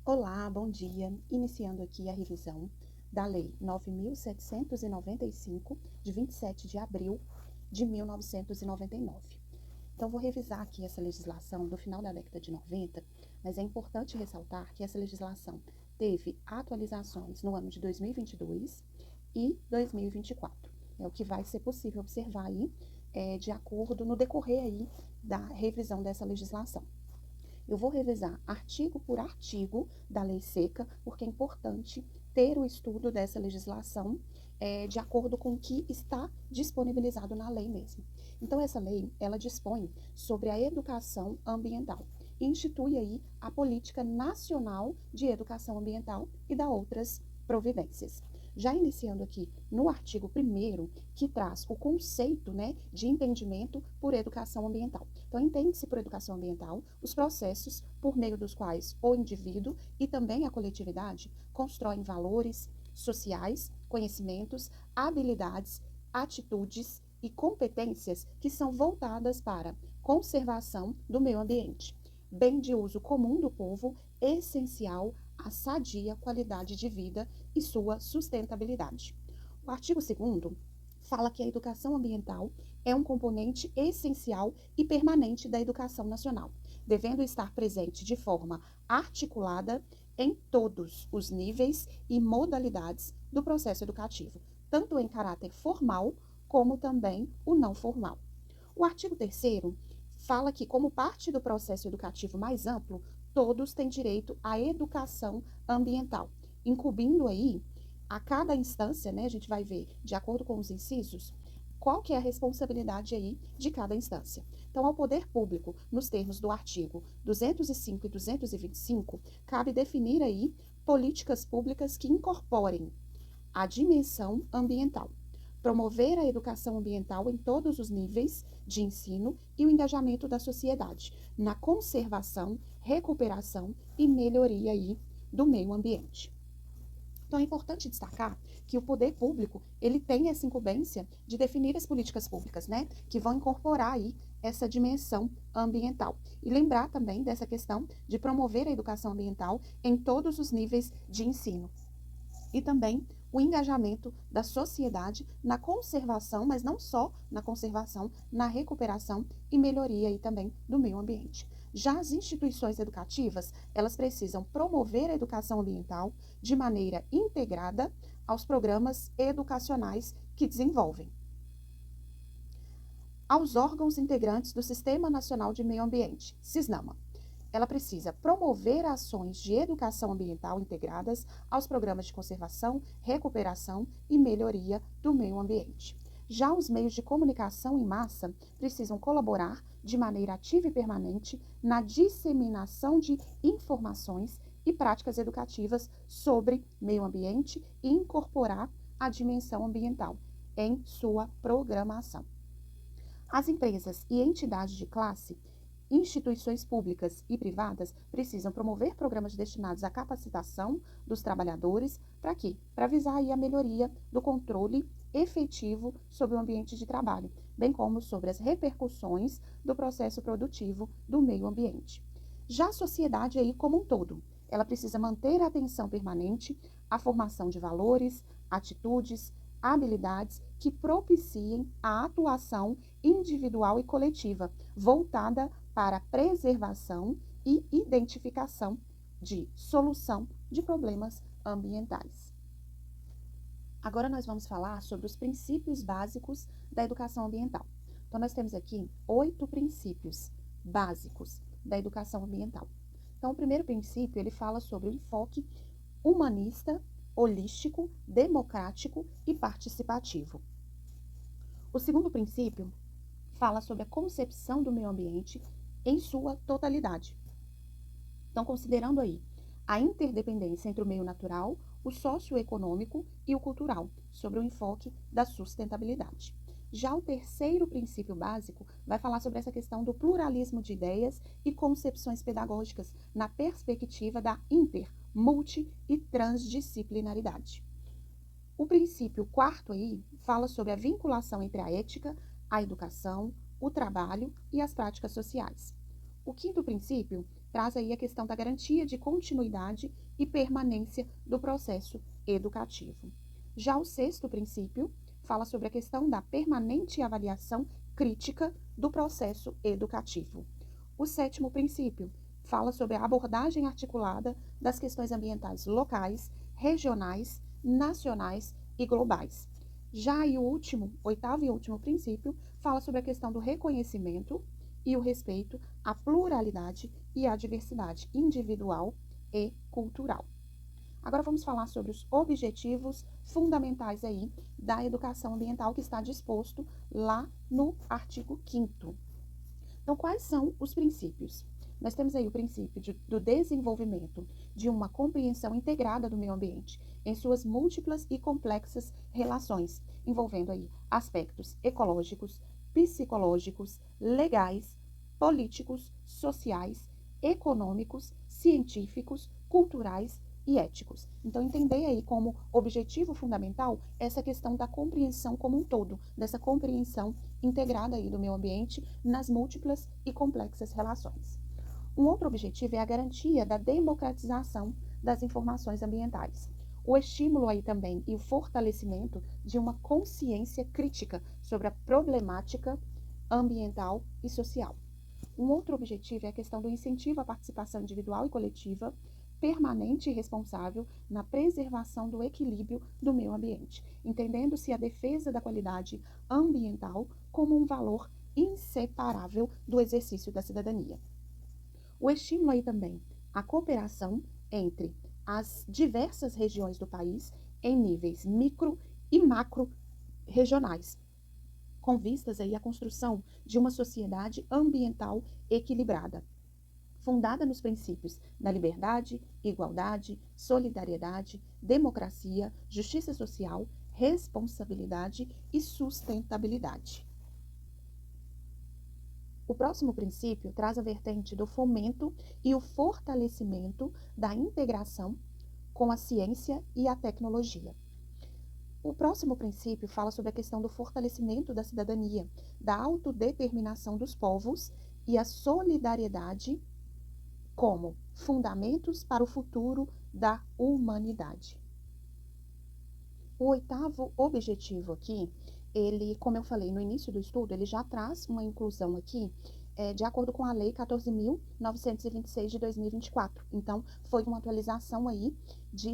Olá, bom dia. Iniciando aqui a revisão da Lei 9.795, de 27 de abril de 1999. Então, vou revisar aqui essa legislação do final da década de 90, mas é importante ressaltar que essa legislação teve atualizações no ano de 2022 e 2024. É o que vai ser possível observar aí, de acordo no decorrer aí da revisão dessa legislação. Eu vou revisar artigo por artigo da lei seca, porque é importante ter o estudo dessa legislação de acordo com o que está disponibilizado na lei mesmo. Então, essa lei, ela dispõe sobre a educação ambiental. Institui aí a Política Nacional de Educação Ambiental e dá outras providências. Já iniciando aqui no artigo 1º, que traz o conceito, de entendimento por educação ambiental. Então, entende-se por educação ambiental os processos por meio dos quais o indivíduo e também a coletividade constroem valores sociais, conhecimentos, habilidades, atitudes e competências que são voltadas para conservação do meio ambiente, bem de uso comum do povo, essencial à sadia qualidade de vida e sua sustentabilidade. O artigo 2º fala que a educação ambiental é um componente essencial e permanente da educação nacional, devendo estar presente de forma articulada em todos os níveis e modalidades do processo educativo, tanto em caráter formal como também o não formal. O artigo 3º fala que, como parte do processo educativo mais amplo, todos têm direito à educação ambiental, incumbindo aí a cada instância, a gente vai ver, de acordo com os incisos, qual que é a responsabilidade aí de cada instância. Então, ao poder público, nos termos do artigo 205 e 225, cabe definir aí políticas públicas que incorporem a dimensão ambiental, promover a educação ambiental em todos os níveis de ensino e o engajamento da sociedade na conservação, recuperação e melhoria aí do meio ambiente. Então, é importante destacar que o poder público, ele tem essa incumbência de definir as políticas públicas, que vão incorporar aí essa dimensão ambiental. E lembrar também dessa questão de promover a educação ambiental em todos os níveis de ensino. E também o engajamento da sociedade na conservação, mas não só na conservação, na recuperação e melhoria aí também do meio ambiente. Já as instituições educativas, elas precisam promover a educação ambiental de maneira integrada aos programas educacionais que desenvolvem. Aos órgãos integrantes do Sistema Nacional de Meio Ambiente, SISNAMA, ela precisa promover ações de educação ambiental integradas aos programas de conservação, recuperação e melhoria do meio ambiente. Já os meios de comunicação em massa precisam colaborar de maneira ativa e permanente na disseminação de informações e práticas educativas sobre meio ambiente e incorporar a dimensão ambiental em sua programação. As empresas e entidades de classe, instituições públicas e privadas precisam promover programas destinados à capacitação dos trabalhadores. Para quê? Para visar aí a melhoria do controle efetivo sobre o ambiente de trabalho, bem como sobre as repercussões do processo produtivo do meio ambiente. Já a sociedade aí como um todo, ela precisa manter a atenção permanente à formação de valores, atitudes, habilidades que propiciem a atuação individual e coletiva, voltada para a preservação e identificação de solução de problemas ambientais. Agora nós vamos falar sobre os princípios básicos da educação ambiental. Então, nós temos aqui 8 princípios básicos da educação ambiental. Então, o primeiro princípio, ele fala sobre o enfoque humanista, holístico, democrático e participativo. O segundo princípio fala sobre a concepção do meio ambiente em sua totalidade. Então, considerando aí a interdependência entre o meio natural, o socioeconômico e o cultural, sobre o enfoque da sustentabilidade. Já o terceiro princípio básico vai falar sobre essa questão do pluralismo de ideias e concepções pedagógicas na perspectiva da multi e transdisciplinaridade. O princípio quarto aí fala sobre a vinculação entre a ética, a educação, o trabalho e as práticas sociais. O quinto princípio traz aí a questão da garantia de continuidade e permanência do processo educativo. Já o sexto princípio fala sobre a questão da permanente avaliação crítica do processo educativo. O sétimo princípio fala sobre a abordagem articulada das questões ambientais locais, regionais, nacionais e globais. Já o oitavo e último princípio, fala sobre a questão do reconhecimento e o respeito à pluralidade e à diversidade individual e cultural. Agora vamos falar sobre os objetivos fundamentais aí da educação ambiental que está disposto lá no artigo 5º. Então, quais são os princípios? Nós temos aí o princípio do desenvolvimento de uma compreensão integrada do meio ambiente em suas múltiplas e complexas relações, envolvendo aí aspectos ecológicos, psicológicos, legais, políticos, sociais, econômicos, científicos, culturais e éticos. Então, entender aí como objetivo fundamental essa questão da compreensão como um todo, dessa compreensão integrada aí do meio ambiente nas múltiplas e complexas relações. Um outro objetivo é a garantia da democratização das informações ambientais. O estímulo aí também e o fortalecimento de uma consciência crítica sobre a problemática ambiental e social. Um outro objetivo é a questão do incentivo à participação individual e coletiva, permanente e responsável na preservação do equilíbrio do meio ambiente, entendendo-se a defesa da qualidade ambiental como um valor inseparável do exercício da cidadania. O estímulo aí também à cooperação entre as diversas regiões do país em níveis micro e macro regionais, com vistas aí à construção de uma sociedade ambiental equilibrada, fundada nos princípios da liberdade, igualdade, solidariedade, democracia, justiça social, responsabilidade e sustentabilidade. O próximo princípio traz a vertente do fomento e o fortalecimento da integração com a ciência e a tecnologia. O próximo princípio fala sobre a questão do fortalecimento da cidadania, da autodeterminação dos povos e a solidariedade como fundamentos para o futuro da humanidade. O oitavo objetivo aqui, ele, como eu falei no início do estudo, ele já traz uma inclusão aqui de acordo com a Lei 14.926 de 2024. Então, foi uma atualização aí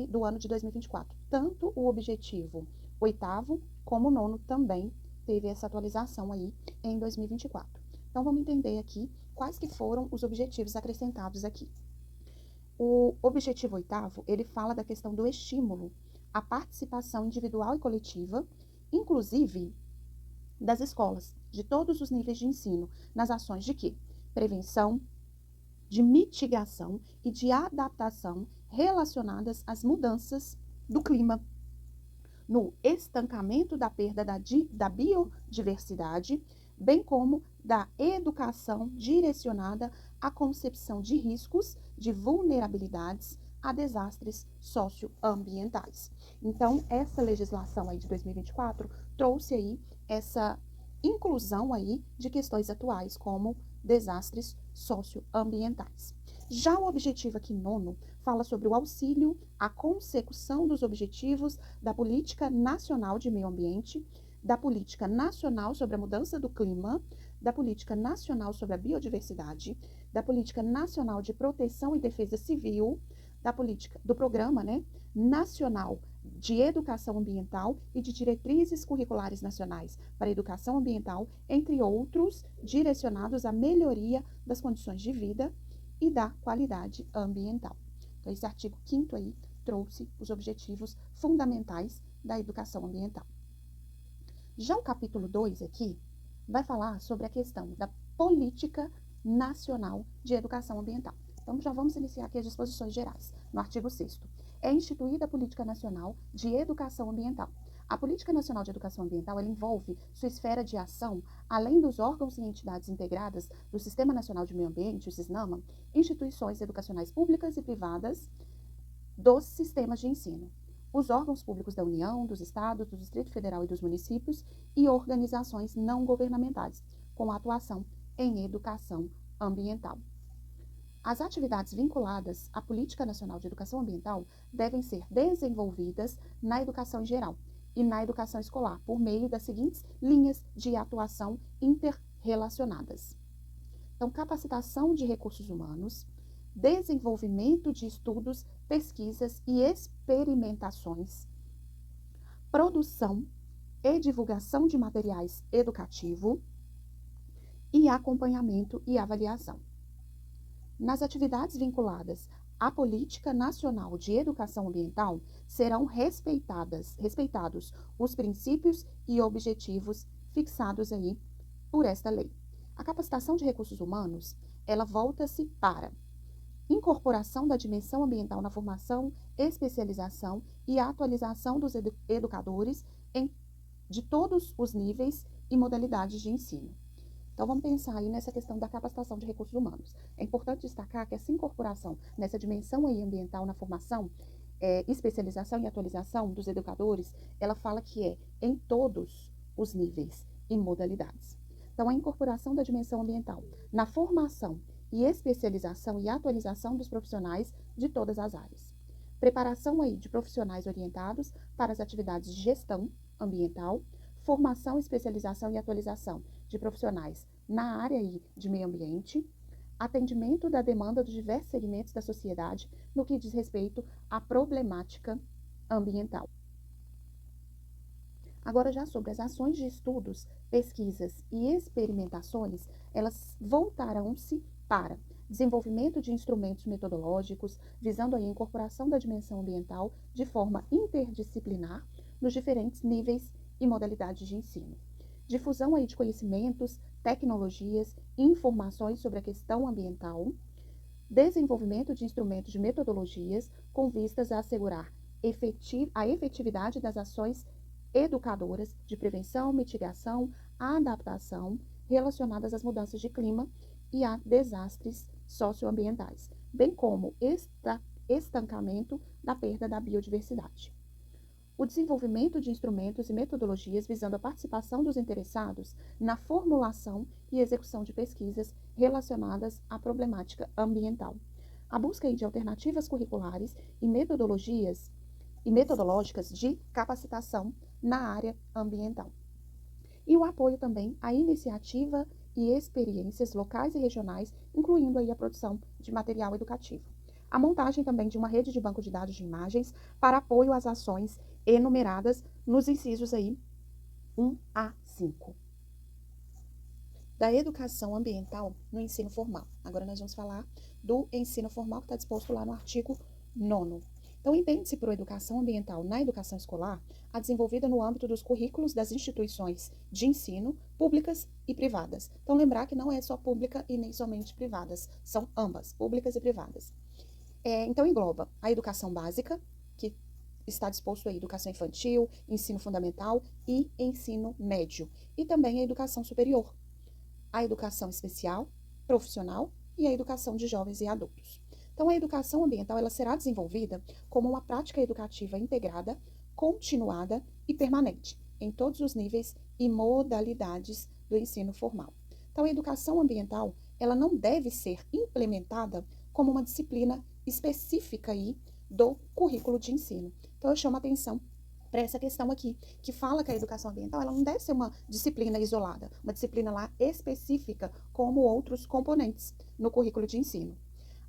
do ano de 2024. Tanto o objetivo oitavo como o nono também teve essa atualização aí em 2024. Então, vamos entender aqui quais que foram os objetivos acrescentados aqui. O objetivo oitavo, ele fala da questão do estímulo à participação individual e coletiva, inclusive das escolas, de todos os níveis de ensino, nas ações de quê? Prevenção, de mitigação e de adaptação relacionadas às mudanças do clima, no estancamento da perda da biodiversidade, bem como da educação direcionada à concepção de riscos, de vulnerabilidades a desastres socioambientais. Então, essa legislação aí de 2024 trouxe aí essa inclusão aí de questões atuais, como desastres socioambientais. Já o objetivo aqui nono fala sobre o auxílio à consecução dos objetivos da Política Nacional de Meio Ambiente, da Política Nacional sobre a Mudança do Clima, da Política Nacional sobre a Biodiversidade, da Política Nacional de Proteção e Defesa Civil, do Programa Nacional de Educação Ambiental e de Diretrizes Curriculares Nacionais para a Educação Ambiental, entre outros, direcionados à melhoria das condições de vida e da qualidade ambiental. Então, esse artigo 5º aí trouxe os objetivos fundamentais da educação ambiental. Já o capítulo 2 aqui vai falar sobre a questão da Política Nacional de Educação Ambiental. Então, já vamos iniciar aqui as disposições gerais. No artigo 6º, é instituída a Política Nacional de Educação Ambiental. A Política Nacional de Educação Ambiental ela envolve sua esfera de ação, além dos órgãos e entidades integradas do Sistema Nacional de Meio Ambiente, o SISNAMA, instituições educacionais públicas e privadas dos sistemas de ensino, os órgãos públicos da União, dos Estados, do Distrito Federal e dos municípios e organizações não governamentais, com atuação em educação ambiental. As atividades vinculadas à Política Nacional de Educação Ambiental devem ser desenvolvidas na educação em geral e na educação escolar, por meio das seguintes linhas de atuação interrelacionadas. Então, capacitação de recursos humanos, desenvolvimento de estudos, pesquisas e experimentações, produção e divulgação de materiais educativos e acompanhamento e avaliação. Nas atividades vinculadas à Política Nacional de Educação Ambiental, serão respeitados os princípios e objetivos fixados aí por esta lei. A capacitação de recursos humanos, ela volta-se para incorporação da dimensão ambiental na formação, especialização e atualização dos educadores de todos os níveis e modalidades de ensino. Então, vamos pensar aí nessa questão da capacitação de recursos humanos. É importante destacar que essa incorporação nessa dimensão aí ambiental na formação, especialização e atualização dos educadores, ela fala que é em todos os níveis e modalidades. Então, a incorporação da dimensão ambiental na formação e especialização e atualização dos profissionais de todas as áreas. Preparação aí de profissionais orientados para as atividades de gestão ambiental, formação, especialização e atualização de profissionais na área aí de meio ambiente, atendimento da demanda dos diversos segmentos da sociedade no que diz respeito à problemática ambiental. Agora, já sobre as ações de estudos, pesquisas e experimentações, elas voltarão-se para desenvolvimento de instrumentos metodológicos, visando a incorporação da dimensão ambiental de forma interdisciplinar nos diferentes níveis e modalidades de ensino. Difusão aí de conhecimentos, tecnologias e informações sobre a questão ambiental, desenvolvimento de instrumentos de metodologias com vistas a assegurar a efetividade das ações educadoras de prevenção, mitigação, adaptação relacionadas às mudanças de clima e a desastres socioambientais, bem como estancamento da perda da biodiversidade. O desenvolvimento de instrumentos e metodologias visando a participação dos interessados na formulação e execução de pesquisas relacionadas à problemática ambiental. A busca de alternativas curriculares e metodológicas de capacitação na área ambiental. E o apoio também à iniciativa e experiências locais e regionais, incluindo aí a produção de material educativo. A montagem também de uma rede de banco de dados de imagens para apoio às ações enumeradas nos incisos aí 1 a 5. Da educação ambiental no ensino formal. Agora nós vamos falar do ensino formal que está disposto lá no artigo 9º. Então, entende-se por educação ambiental na educação escolar a desenvolvida no âmbito dos currículos das instituições de ensino, públicas e privadas. Então, lembrar que não é só pública e nem somente privadas, são ambas, públicas e privadas. Então, engloba a educação básica, que está disposto aí educação infantil, ensino fundamental e ensino médio. E também a educação superior, a educação especial, profissional e a educação de jovens e adultos. Então, a educação ambiental ela será desenvolvida como uma prática educativa integrada, continuada e permanente, em todos os níveis e modalidades do ensino formal. Então, a educação ambiental ela não deve ser implementada como uma disciplina específica aí do currículo de ensino. Então, eu chamo a atenção para essa questão aqui, que fala que a educação ambiental ela não deve ser uma disciplina isolada, uma disciplina lá específica, como outros componentes no currículo de ensino.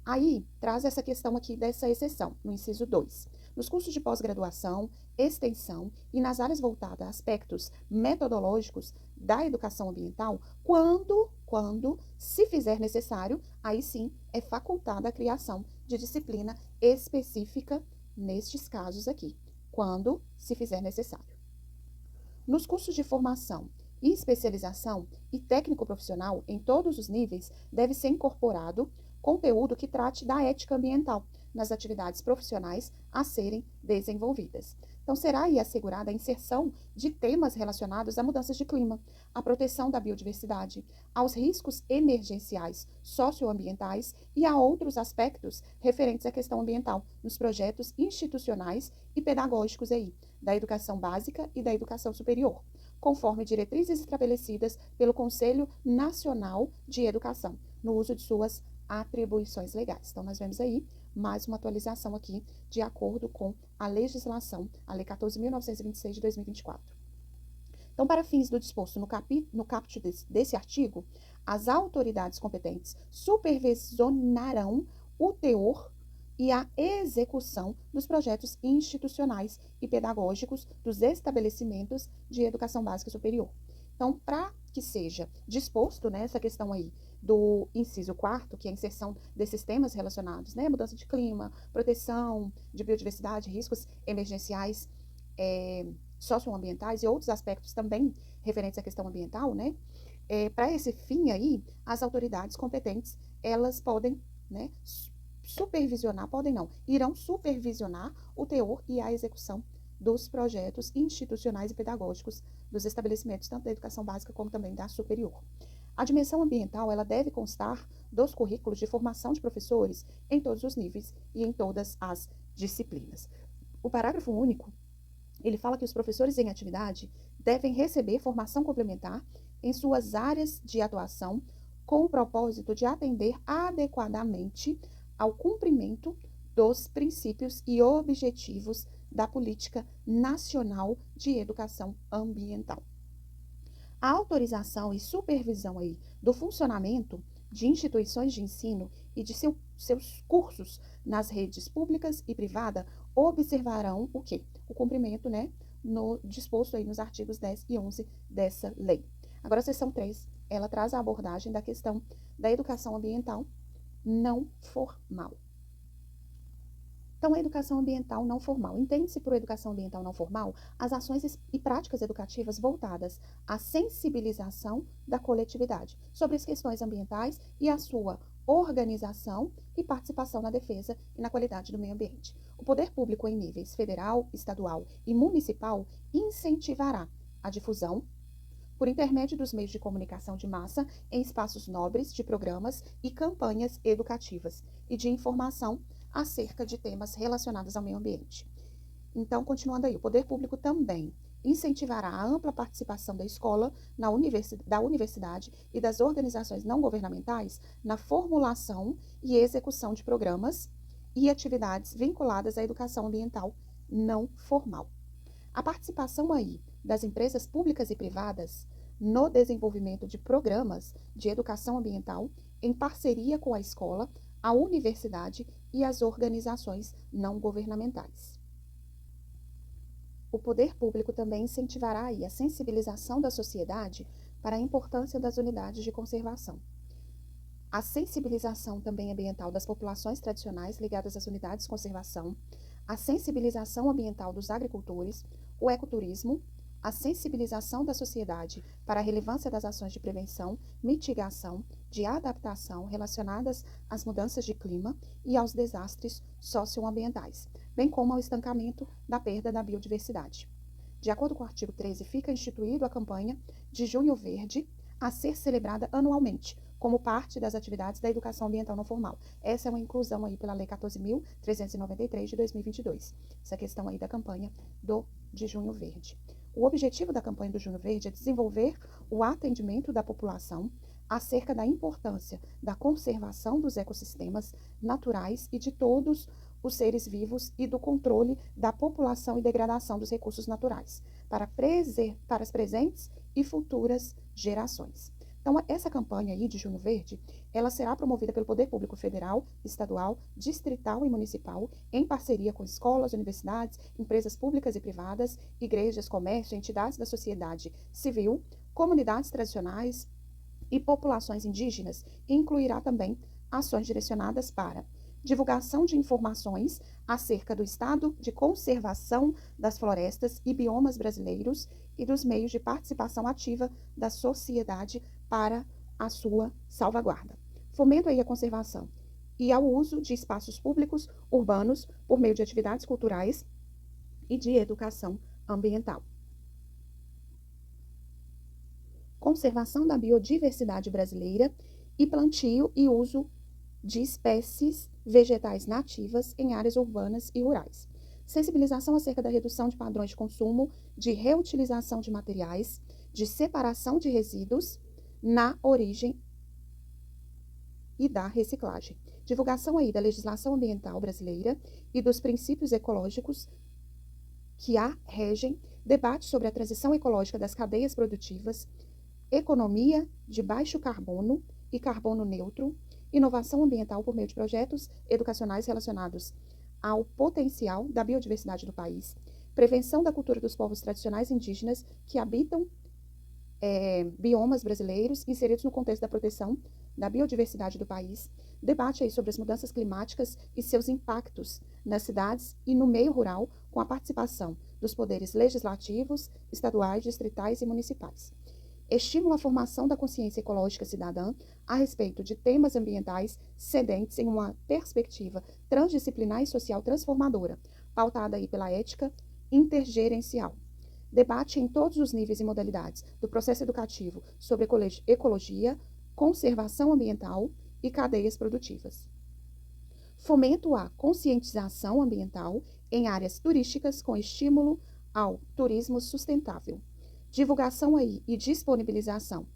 Aí, traz essa questão aqui dessa exceção, no inciso 2. Nos cursos de pós-graduação, extensão e nas áreas voltadas a aspectos metodológicos da educação ambiental, quando se fizer necessário, aí sim é facultada a criação de disciplina específica nestes casos aqui, quando se fizer necessário. Nos cursos de formação e especialização e técnico profissional em todos os níveis, deve ser incorporado conteúdo que trate da ética ambiental nas atividades profissionais a serem desenvolvidas. Então, será aí assegurada a inserção de temas relacionados a mudanças de clima, à proteção da biodiversidade, aos riscos emergenciais socioambientais e a outros aspectos referentes à questão ambiental nos projetos institucionais e pedagógicos aí, da educação básica e da educação superior, conforme diretrizes estabelecidas pelo Conselho Nacional de Educação, no uso de suas atribuições legais. Então, nós vemos aí mais uma atualização aqui de acordo com a legislação, a Lei 14.926 de 2024. Então, para fins do disposto no caput desse artigo, as autoridades competentes supervisionarão o teor e a execução dos projetos institucionais e pedagógicos dos estabelecimentos de educação básica superior. Então, para que seja disposto, né, essa questão aí do inciso 4º, que é a inserção desses temas relacionados, né, mudança de clima, proteção de biodiversidade, riscos emergenciais, socioambientais e outros aspectos também referentes à questão ambiental, né, para esse fim aí, as autoridades competentes, elas podem, né, irão supervisionar o teor e a execução dos projetos institucionais e pedagógicos dos estabelecimentos, tanto da educação básica como também da superior. A dimensão ambiental, ela deve constar dos currículos de formação de professores em todos os níveis e em todas as disciplinas. O parágrafo único, ele fala que os professores em atividade devem receber formação complementar em suas áreas de atuação com o propósito de atender adequadamente ao cumprimento dos princípios e objetivos da Política Nacional de Educação Ambiental. A autorização e supervisão aí do funcionamento de instituições de ensino e de seus cursos nas redes públicas e privadas observarão o quê? O cumprimento, né, no disposto aí nos artigos 10 e 11 dessa lei. Agora, a seção 3, ela traz a abordagem da questão da educação ambiental não formal. Então, a educação ambiental não formal. Entende-se por educação ambiental não formal as ações e práticas educativas voltadas à sensibilização da coletividade sobre as questões ambientais e a sua organização e participação na defesa e na qualidade do meio ambiente. O poder público em níveis federal, estadual e municipal incentivará a difusão, por intermédio dos meios de comunicação de massa, em espaços nobres de programas e campanhas educativas e de informação acerca de temas relacionados ao meio ambiente. Então, continuando aí, o poder público também incentivará a ampla participação da escola, da universidade e das organizações não governamentais na formulação e execução de programas e atividades vinculadas à educação ambiental não formal. A participação aí das empresas públicas e privadas no desenvolvimento de programas de educação ambiental em parceria com a escola, a universidade e as organizações não governamentais. O poder público também incentivará aí a sensibilização da sociedade para a importância das unidades de conservação. A sensibilização também ambiental das populações tradicionais ligadas às unidades de conservação, a sensibilização ambiental dos agricultores, o ecoturismo, a sensibilização da sociedade para a relevância das ações de prevenção, mitigação, de adaptação relacionadas às mudanças de clima e aos desastres socioambientais, bem como ao estancamento da perda da biodiversidade. De acordo com o artigo 13, fica instituído a campanha de Junho Verde a ser celebrada anualmente, como parte das atividades da educação ambiental não formal. Essa é uma inclusão aí pela Lei 14.393 de 2022. Essa questão aí da campanha de Junho Verde. O objetivo da campanha do Junho Verde é desenvolver o atendimento da população acerca da importância da conservação dos ecossistemas naturais e de todos os seres vivos e do controle da população e degradação dos recursos naturais para as presentes e futuras gerações. Então, essa campanha aí de Junho Verde, ela será promovida pelo Poder Público Federal, Estadual, Distrital e Municipal, em parceria com escolas, universidades, empresas públicas e privadas, igrejas, comércio, entidades da sociedade civil, comunidades tradicionais e populações indígenas, e incluirá também ações direcionadas para divulgação de informações acerca do estado de conservação das florestas e biomas brasileiros e dos meios de participação ativa da sociedade para a sua salvaguarda. Fomento aí a conservação e ao uso de espaços públicos urbanos por meio de atividades culturais e de educação ambiental. Conservação da biodiversidade brasileira e plantio e uso de espécies vegetais nativas em áreas urbanas e rurais. Sensibilização acerca da redução de padrões de consumo, de reutilização de materiais, de separação de resíduos na origem e da reciclagem. Divulgação aí da legislação ambiental brasileira e dos princípios ecológicos que a regem, debate sobre a transição ecológica das cadeias produtivas, economia de baixo carbono e carbono neutro, inovação ambiental por meio de projetos educacionais relacionados ao potencial da biodiversidade do país, prevenção da cultura dos povos tradicionais indígenas que habitam biomas brasileiros inseridos no contexto da proteção da biodiversidade do país, debate aí sobre as mudanças climáticas e seus impactos nas cidades e no meio rural, com a participação dos poderes legislativos, estaduais, distritais e municipais. Estimula a formação da consciência ecológica cidadã a respeito de temas ambientais sedentes em uma perspectiva transdisciplinar e social transformadora, pautada aí pela ética intergerencial. Debate em todos os níveis e modalidades do processo educativo sobre ecologia, conservação ambiental e cadeias produtivas. Fomento à conscientização ambiental em áreas turísticas com estímulo ao turismo sustentável. Divulgação aí e disponibilização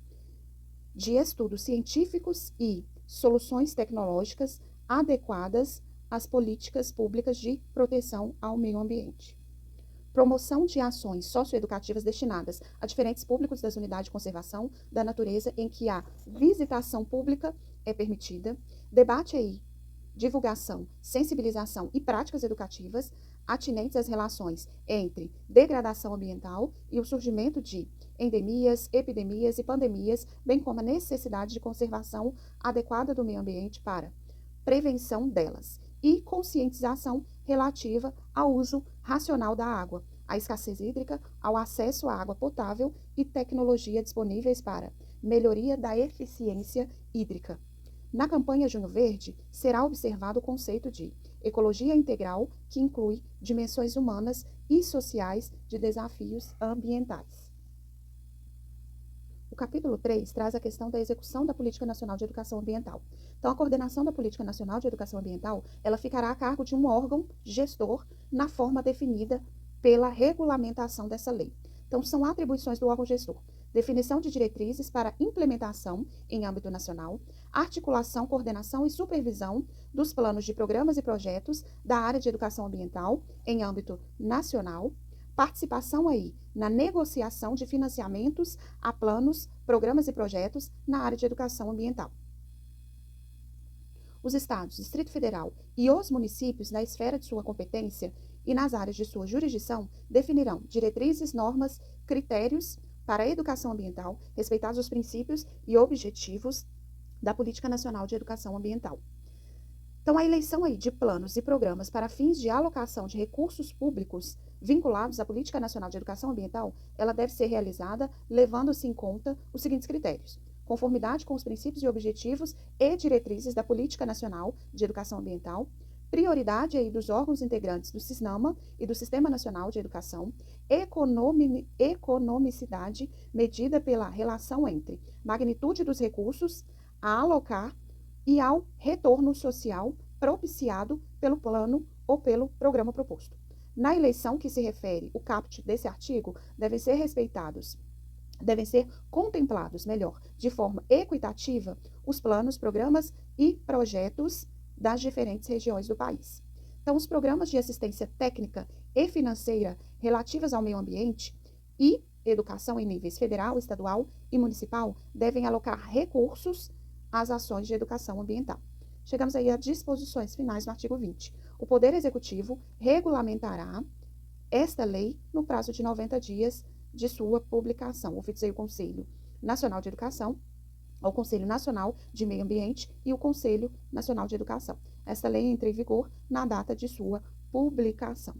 de estudos científicos e soluções tecnológicas adequadas às políticas públicas de proteção ao meio ambiente. Promoção de ações socioeducativas destinadas a diferentes públicos das unidades de conservação da natureza em que a visitação pública é permitida. Debate aí, divulgação, sensibilização e práticas educativas atinentes às relações entre degradação ambiental e o surgimento de endemias, epidemias e pandemias, bem como a necessidade de conservação adequada do meio ambiente para prevenção delas. E conscientização relativa ao uso racional da água, à escassez hídrica, ao acesso à água potável e tecnologia disponíveis para melhoria da eficiência hídrica. Na campanha Junho Verde, será observado o conceito de ecologia integral, que inclui dimensões humanas e sociais de desafios ambientais. O capítulo 3 traz a questão da execução da Política Nacional de Educação Ambiental. Então, a coordenação da Política Nacional de Educação Ambiental, ela ficará a cargo de um órgão gestor na forma definida pela regulamentação dessa lei. Então, são atribuições do órgão gestor: definição de diretrizes para implementação em âmbito nacional, articulação, coordenação e supervisão dos planos de programas e projetos da área de educação ambiental em âmbito nacional, participação aí na negociação de financiamentos a planos, programas e projetos na área de educação ambiental. Os estados, Distrito Federal e os municípios, na esfera de sua competência e nas áreas de sua jurisdição, definirão diretrizes, normas, critérios para a educação ambiental, respeitados os princípios e objetivos da Política Nacional de Educação Ambiental. Então, a eleição aí de planos e programas para fins de alocação de recursos públicos vinculados à Política Nacional de Educação Ambiental, ela deve ser realizada levando-se em conta os seguintes critérios: conformidade com os princípios e objetivos e diretrizes da Política Nacional de Educação Ambiental, prioridade aí dos órgãos integrantes do SISNAMA e do Sistema Nacional de Educação, economicidade medida pela relação entre magnitude dos recursos a alocar e ao retorno social propiciado pelo plano ou pelo programa proposto. Na eleição que se refere o caput desse artigo, devem ser contemplados, de forma equitativa, os planos, programas e projetos das diferentes regiões do país. Então, os programas de assistência técnica e financeira relativas ao meio ambiente e educação em níveis federal, estadual e municipal devem alocar recursos às ações de educação ambiental. Chegamos aí às disposições finais do artigo 20. O Poder Executivo regulamentará esta lei no prazo de 90 dias de sua publicação. Ouvidos aí o Conselho Nacional de Educação, o Conselho Nacional de Meio Ambiente e o Conselho Nacional de Educação. Esta lei entra em vigor na data de sua publicação.